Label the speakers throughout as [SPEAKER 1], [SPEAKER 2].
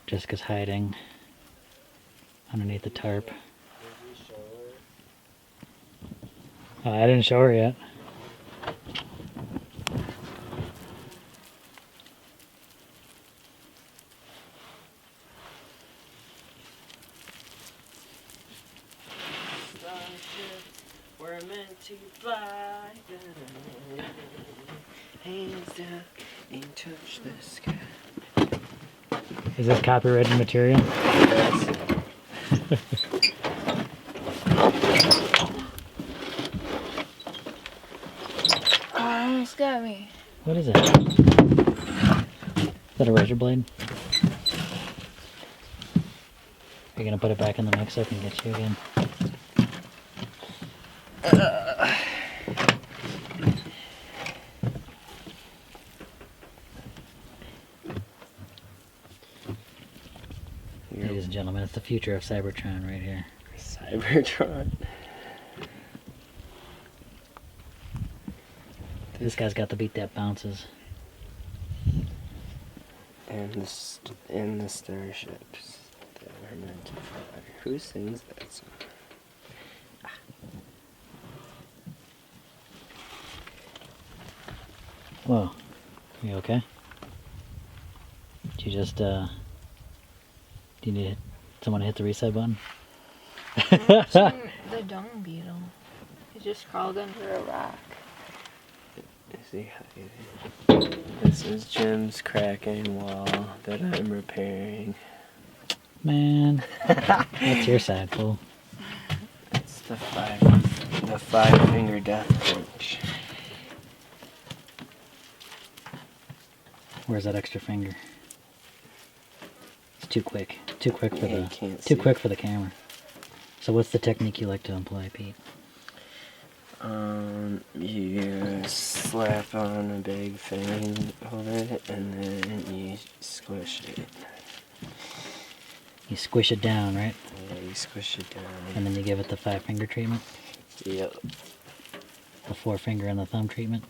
[SPEAKER 1] Jessica's hiding underneath the tarp. I didn't show her yet.
[SPEAKER 2] We're meant to fly. Hands down and touch the sky.
[SPEAKER 1] Is this copyrighted material?
[SPEAKER 2] Yes.
[SPEAKER 3] Oh, almost got me.
[SPEAKER 1] What is it? Is that a razor blade? Are you gonna put it back in the mix so I can get you again? Ladies and gentlemen, it's the future of Cybertron right here.
[SPEAKER 2] Cybertron.
[SPEAKER 1] This guy's got the beat that bounces.
[SPEAKER 2] And the starships that are meant to fly. Who sings that song?
[SPEAKER 1] Whoa. You okay? Did you just, do you need someone to hit the reset button?
[SPEAKER 3] The dung beetle. He just crawled under a rock.
[SPEAKER 2] Is he hiding? This is Jim's cracking wall that I'm repairing.
[SPEAKER 1] Man, that's your side, fool.
[SPEAKER 2] It's the five-finger death punch.
[SPEAKER 1] Where's that extra finger? It's too quick. Too quick for
[SPEAKER 2] Yeah, you can't
[SPEAKER 1] too
[SPEAKER 2] see.
[SPEAKER 1] quick for the camera. So what's the technique you like to employ, Pete?
[SPEAKER 2] You slap on a big thing over it, and then you squish it.
[SPEAKER 1] You squish it down, right?
[SPEAKER 2] Yeah, you squish it down.
[SPEAKER 1] And then you give it the 5-finger treatment?
[SPEAKER 2] Yep.
[SPEAKER 1] The 4-finger and the thumb treatment?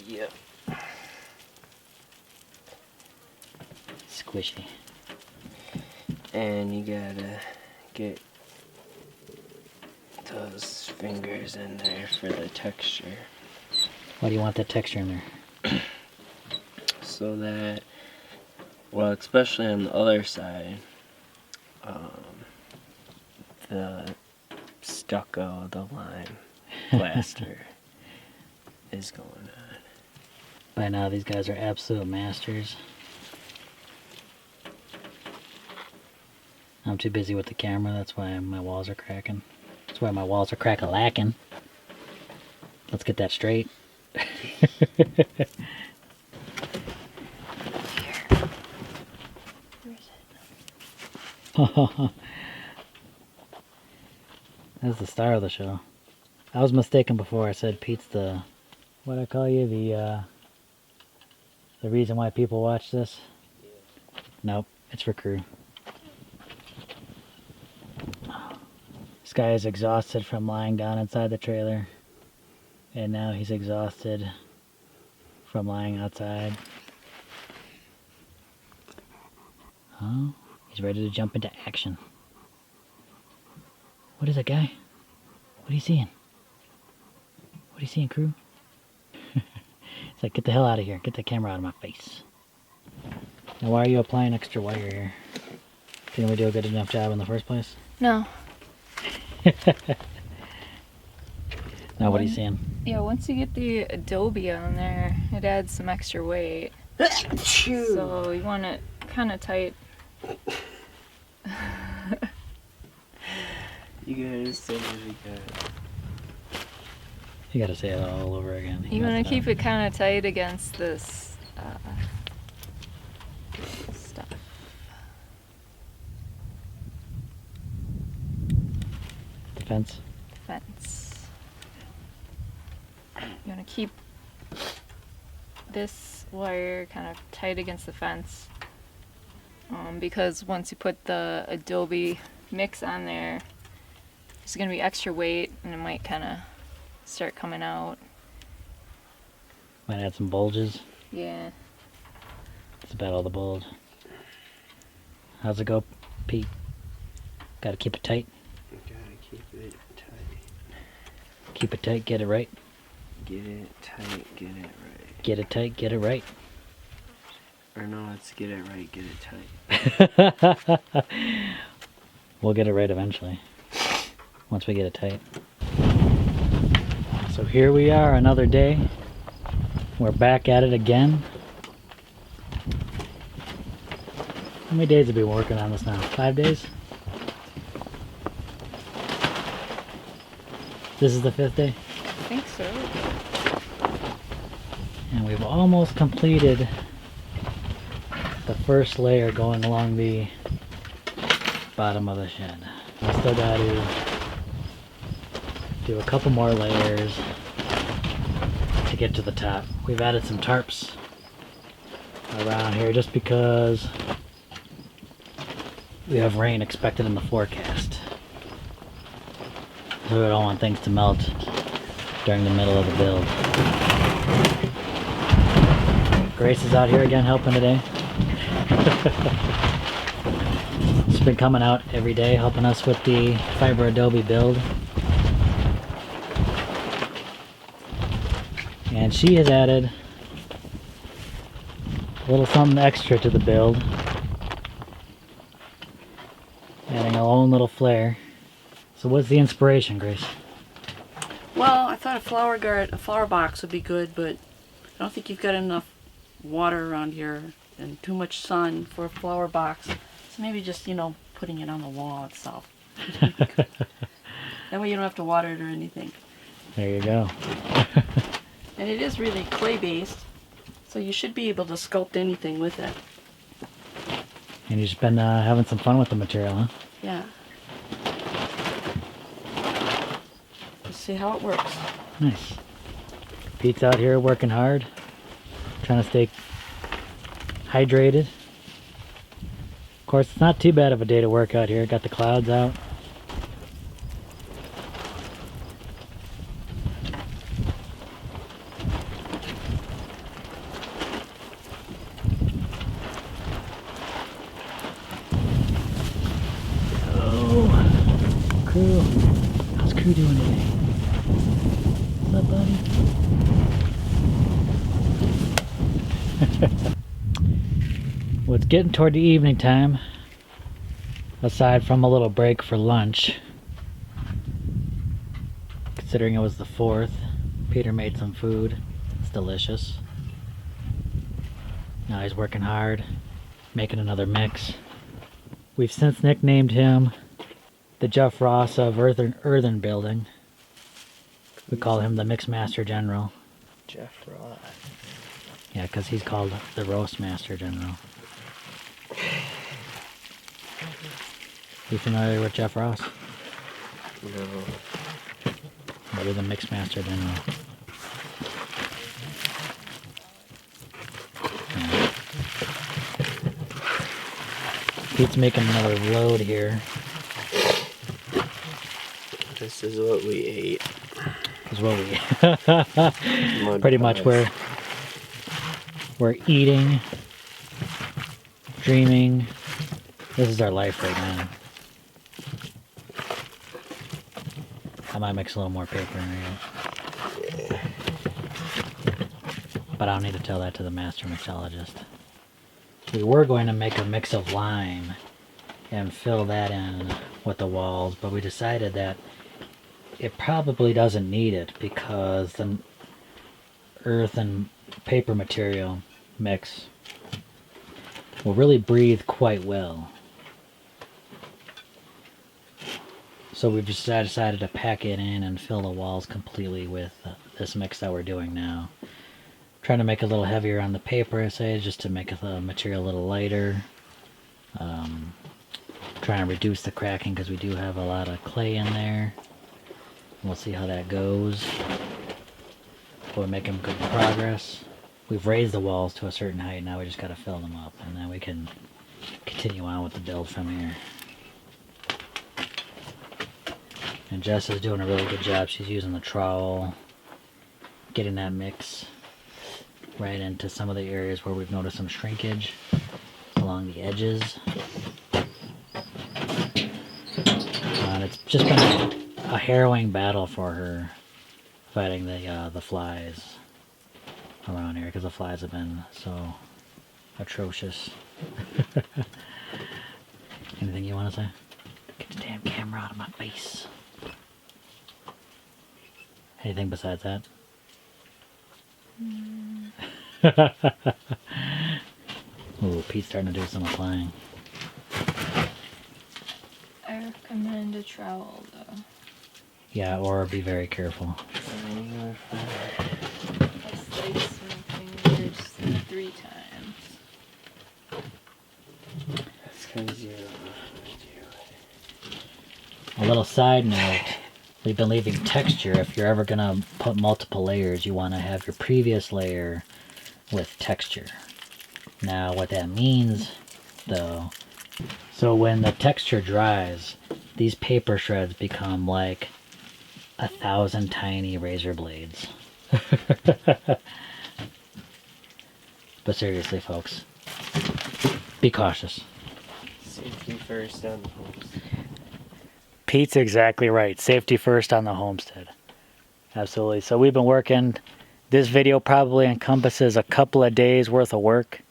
[SPEAKER 2] Yep.
[SPEAKER 1] Squishy.
[SPEAKER 2] And you gotta get those fingers in there for the texture.
[SPEAKER 1] Why do you want that texture in there?
[SPEAKER 2] So that, well, especially on the other side, the stucco, the lime plaster is going on.
[SPEAKER 1] By now, these guys are absolute masters. I'm too busy with the camera, that's why my walls are cracking. That's why my walls are crack-a-lacking. Let's get that straight. That's the star of the show. I was mistaken before. I said Pete's the, what I call you, the reason why people watch this. Nope, it's for crew. This guy is exhausted from lying down inside the trailer, and now he's exhausted from lying outside. Oh, he's ready to jump into action. What is it, guy? What are you seeing? What are you seeing, crew? It's like, get the hell out of here. Get the camera out of my face. Now, why are you applying extra wire here? Didn't we do a good enough job in the first place?
[SPEAKER 3] No.
[SPEAKER 1] Now, what are you seeing?
[SPEAKER 3] Yeah, once you get the Adobe on there, it adds some extra weight. So you want it kind of tight.
[SPEAKER 2] You gotta say it again.
[SPEAKER 1] You gotta say it all over again.
[SPEAKER 3] You want to keep it kind of tight against this stuff.
[SPEAKER 1] The fence.
[SPEAKER 3] Fence. You want to keep this wire kind of tight against the fence, because once you put the Adobe mix on there, There's going to be extra weight and it might kind of start coming out.
[SPEAKER 1] Might add some bulges.
[SPEAKER 3] Yeah.
[SPEAKER 1] It's about all the bulge. How's it go, Pete? Gotta keep it tight.
[SPEAKER 2] Gotta keep it tight.
[SPEAKER 1] Keep it tight, get it right.
[SPEAKER 2] Get it tight, get it right.
[SPEAKER 1] Get it tight, get it right.
[SPEAKER 2] Or no, let's get it right, get it tight.
[SPEAKER 1] We'll get it right eventually. Once we get it tight. So here we are, another day. We're back at it again. How many days have we been working on this now? 5 days? This is the 5th day?
[SPEAKER 3] I think so.
[SPEAKER 1] And we've almost completed the first layer going along the bottom of the shed. We still got to do a couple more layers to get to the top. We've added some tarps around here just because we have rain expected in the forecast. So we don't want things to melt during the middle of the build. Grace is out here again helping today. She's been coming out every day helping us with the Fiber Adobe build. And she has added a little something extra to the build. Adding her own little flair. So what's the inspiration, Grace?
[SPEAKER 4] Well, I thought a flower box would be good, but I don't think you've got enough water around here and too much sun for a flower box. So maybe just, putting it on the wall itself. That way you don't have to water it or anything.
[SPEAKER 1] There you go.
[SPEAKER 4] And it is really clay-based, so you should be able to sculpt anything with it.
[SPEAKER 1] And you've just been having some fun with the material, huh?
[SPEAKER 4] Yeah. Let's see how it works.
[SPEAKER 1] Nice. Pete's out here working hard, trying to stay hydrated. Of course, it's not too bad of a day to work out here. Got the clouds out. Oh, crew. How's crew doing today? What's up, buddy? Well, it's getting toward the evening time. Aside from a little break for lunch. Considering it was the 4th, Peter made some food. It's delicious. Now he's working hard, making another mix. We've since nicknamed him the Jeff Ross of Earthen Building. We call him the Mixmaster General.
[SPEAKER 2] Jeff Ross.
[SPEAKER 1] Yeah, because he's called the Roast Master General. You familiar with Jeff Ross?
[SPEAKER 2] No.
[SPEAKER 1] You're the Mixmaster General. Yeah. Pete's making another load here.
[SPEAKER 2] This is what we ate.
[SPEAKER 1] Is what we
[SPEAKER 2] Mud
[SPEAKER 1] pretty much
[SPEAKER 2] pies.
[SPEAKER 1] we're eating, dreaming. This is our life right now. I might mix a little more paper in here. But I don't need to tell that to the master mixologist. We were going to make a mix of lime and fill that in with the walls, but we decided that it probably doesn't need it because the earth and paper material mix will really breathe quite well. So we've just decided to pack it in and fill the walls completely with this mix that we're doing now. Trying to make it a little heavier on the paper, I say, just to make the material a little lighter. Trying to reduce the cracking because we do have a lot of clay in there. We'll see how that goes. But we're making good progress. We've raised the walls to a certain height, now we just got to fill them up, and then we can continue on with the build from here. And Jess is doing a really good job. She's using the trowel, getting that mix right into some of the areas where we've noticed some shrinkage along the edges. And it's just been a harrowing battle for her fighting the flies around here because the flies have been so atrocious. Anything you want to say? Get the damn camera out of my face. Anything besides that? Ooh, Pete's starting to do some applying.
[SPEAKER 3] I recommend a trowel though.
[SPEAKER 1] Yeah, or be very careful.
[SPEAKER 3] I sliced my fingers 3 times.
[SPEAKER 2] That's because you
[SPEAKER 1] A little side note, we've been leaving texture. If you're ever going to put multiple layers, you want to have your previous layer with texture. Now what that means, though, so when the texture dries, these paper shreds become like 1,000 tiny razor blades. But seriously, folks, be cautious.
[SPEAKER 2] safety first on the homestead.
[SPEAKER 1] Pete's exactly right. Safety first on the homestead. Absolutely. So we've been working. This video probably encompasses a couple of days worth of work.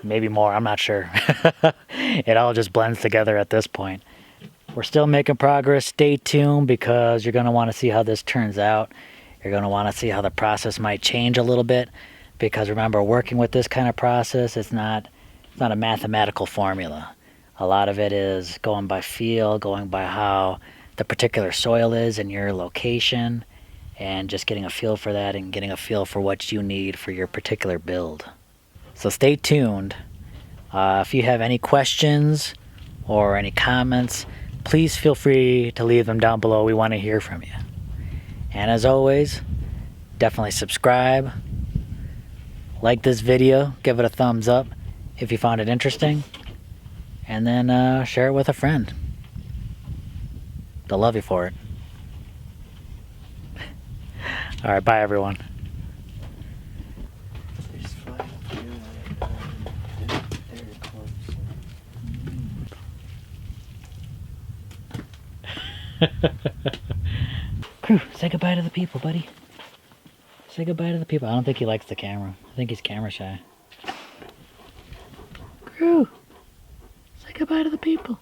[SPEAKER 1] Maybe more, I'm not sure. It all just blends together at this point. We're still making progress. Stay tuned because you're going to want to see how this turns out. You're going to want to see how the process might change a little bit. Because remember, working with this kind of process, it's not a mathematical formula. A lot of it is going by feel, going by how the particular soil is in your location, and just getting a feel for that and getting a feel for what you need for your particular build. So stay tuned. If you have any questions or any comments, please feel free to leave them down below. We want to hear from you. And as always, definitely subscribe, like this video, give it a thumbs up if you found it interesting, and then share it with a friend. They'll love you for it. All right, bye everyone.
[SPEAKER 2] There's flies they're close.
[SPEAKER 1] Crew, say goodbye to the people, buddy. Say goodbye to the people. I don't think he likes the camera. I think he's camera shy. Crew, say goodbye to the people.